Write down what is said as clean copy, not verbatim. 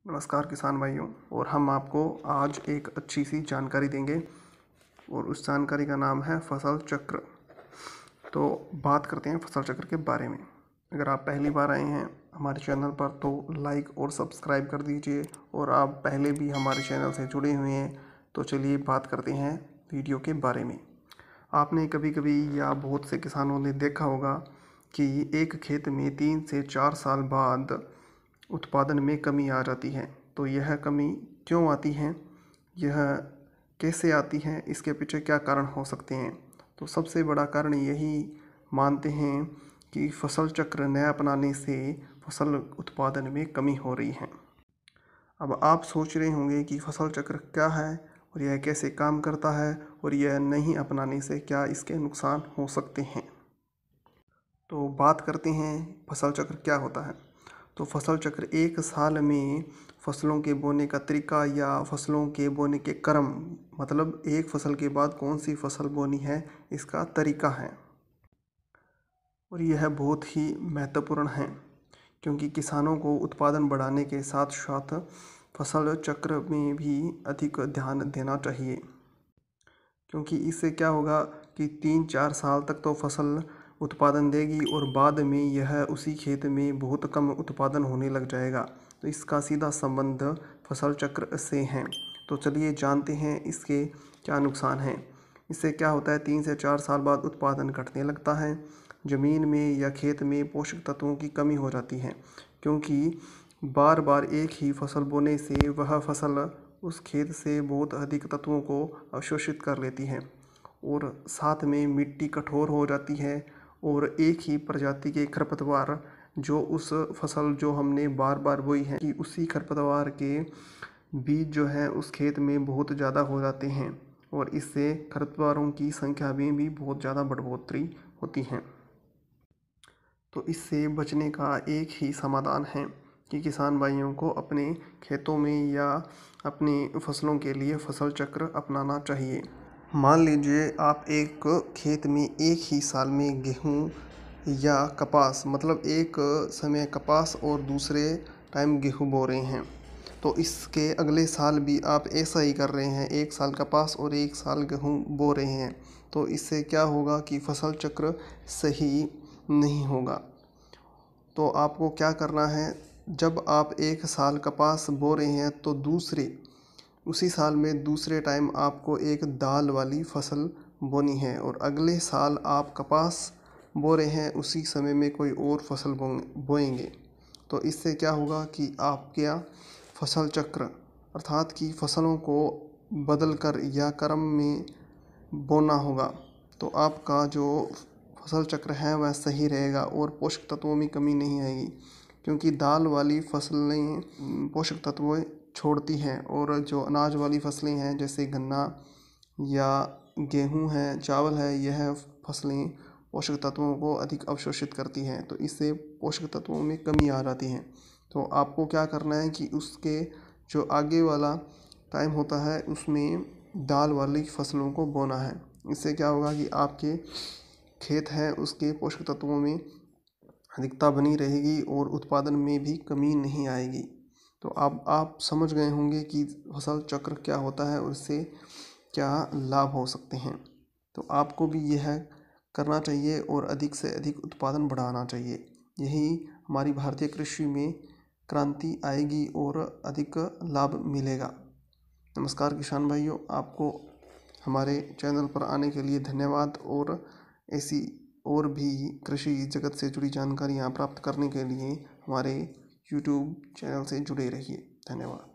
नमस्कार किसान भाइयों। और हम आपको आज एक अच्छी सी जानकारी देंगे और उस जानकारी का नाम है फसल चक्र। तो बात करते हैं फसल चक्र के बारे में। अगर आप पहली बार आए हैं हमारे चैनल पर तो लाइक और सब्सक्राइब कर दीजिए, और आप पहले भी हमारे चैनल से जुड़े हुए हैं तो चलिए बात करते हैं वीडियो के बारे में। आपने कभी कभी या बहुत से किसानों ने देखा होगा कि एक खेत में 3 से 4 साल बाद उत्पादन में कमी आ जाती है। तो यह कमी क्यों आती है, यह कैसे आती है, इसके पीछे क्या कारण हो सकते हैं? तो सबसे बड़ा कारण यही मानते हैं कि फसल चक्र न अपनाने से फसल उत्पादन में कमी हो रही है। अब आप सोच रहे होंगे कि फसल चक्र क्या है और यह कैसे काम करता है, और यह नहीं अपनाने से क्या इसके नुकसान हो सकते हैं। तो बात करते हैं फसल चक्र क्या होता है। तो फसल चक्र एक साल में फसलों के बोने का तरीका या फसलों के बोने के क्रम, मतलब एक फसल के बाद कौन सी फसल बोनी है, इसका तरीका है। और यह बहुत ही महत्वपूर्ण है क्योंकि किसानों को उत्पादन बढ़ाने के साथ साथ फसल चक्र में भी अधिक ध्यान देना चाहिए। क्योंकि इससे क्या होगा कि 3-4 साल तक तो फसल उत्पादन देगी और बाद में यह उसी खेत में बहुत कम उत्पादन होने लग जाएगा। तो इसका सीधा संबंध फसल चक्र से है। तो चलिए जानते हैं इसके क्या नुकसान हैं। इससे क्या होता है, 3 से 4 साल बाद उत्पादन घटने लगता है। ज़मीन में या खेत में पोषक तत्वों की कमी हो जाती है, क्योंकि बार बार एक ही फसल बोने से वह फसल उस खेत से बहुत अधिक तत्वों को अवशोषित कर लेती है, और साथ में मिट्टी कठोर हो जाती है। और एक ही प्रजाति के खरपतवार जो उस फसल जो हमने बार बार बोई है कि उसी खरपतवार के बीज जो है उस खेत में बहुत ज़्यादा हो जाते हैं, और इससे खरपतवारों की संख्या में भी बहुत ज़्यादा बढ़ोतरी होती है। तो इससे बचने का एक ही समाधान है कि किसान भाइयों को अपने खेतों में या अपनी फसलों के लिए फसल चक्र अपनाना चाहिए। मान लीजिए आप एक खेत में एक ही साल में गेहूँ या कपास, मतलब एक समय कपास और दूसरे टाइम गेहूँ बो रहे हैं, तो इसके अगले साल भी आप ऐसा ही कर रहे हैं, एक साल कपास और एक साल गेहूँ बो रहे हैं, तो इससे क्या होगा कि फसल चक्र सही नहीं होगा। तो आपको क्या करना है, जब आप एक साल कपास बो रहे हैं तो उसी साल में दूसरे टाइम आपको एक दाल वाली फसल बोनी है, और अगले साल आप कपास बो रहे हैं उसी समय में कोई और फसल बोएंगे। तो इससे क्या होगा कि आपके फसल चक्र अर्थात कि फसलों को बदल कर या क्रम में बोना होगा, तो आपका जो फसल चक्र है वह सही रहेगा और पोषक तत्वों में कमी नहीं आएगी। क्योंकि दाल वाली फसलें पोषक तत्व छोड़ती हैं, और जो अनाज वाली फसलें हैं जैसे गन्ना या गेहूं है, चावल है, यह फसलें पोषक तत्वों को अधिक अवशोषित करती हैं। तो इससे पोषक तत्वों में कमी आ जाती है। तो आपको क्या करना है कि उसके जो आगे वाला टाइम होता है उसमें दाल वाली फसलों को बोना है। इससे क्या होगा कि आपके खेत है उसके पोषक तत्वों में अधिकता बनी रहेगी और उत्पादन में भी कमी नहीं आएगी। तो अब आप समझ गए होंगे कि फसल चक्र क्या होता है और इससे क्या लाभ हो सकते हैं। तो आपको भी यह करना चाहिए और अधिक से अधिक उत्पादन बढ़ाना चाहिए। यही हमारी भारतीय कृषि में क्रांति आएगी और अधिक लाभ मिलेगा। नमस्कार किसान भाइयों, आपको हमारे चैनल पर आने के लिए धन्यवाद, और ऐसी और भी कृषि जगत से जुड़ी जानकारियाँ प्राप्त करने के लिए हमारे YouTube चैनल से जुड़े रहिए। धन्यवाद।